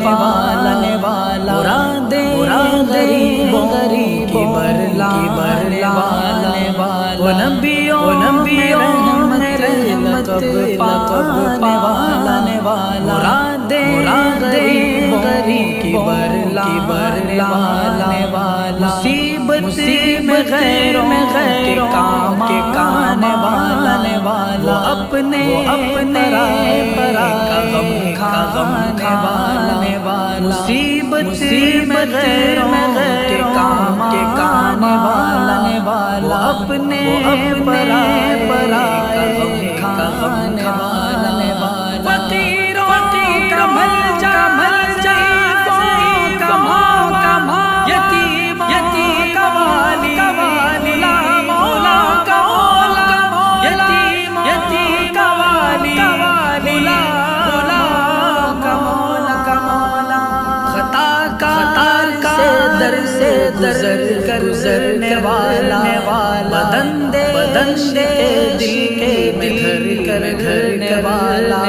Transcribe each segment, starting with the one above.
پالنے والا مرادیں غریبوں کی برلانے والا وہ نبیوں میں رحمت پانے والا مرادیں غریبوں کی برلانے والا مصیبت میں غیروں کے کام آنے والا اپنے کا غم کھانے والا مصیبت میں غیروں کے کام آنے والا اپنے کا غم کھانے والا فقیروں کا مل جا گزرنے والا بدن سے دل کے گھرنے والا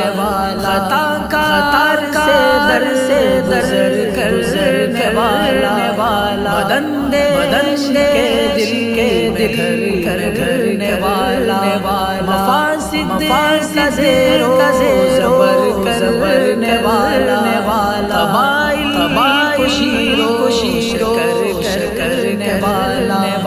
خطا سے در سے گزرنے والا بدن سے دل کے گھرنے والا مفاسد کا زیر و زبر کرنے والا قبائل کو شیر و کرنے والا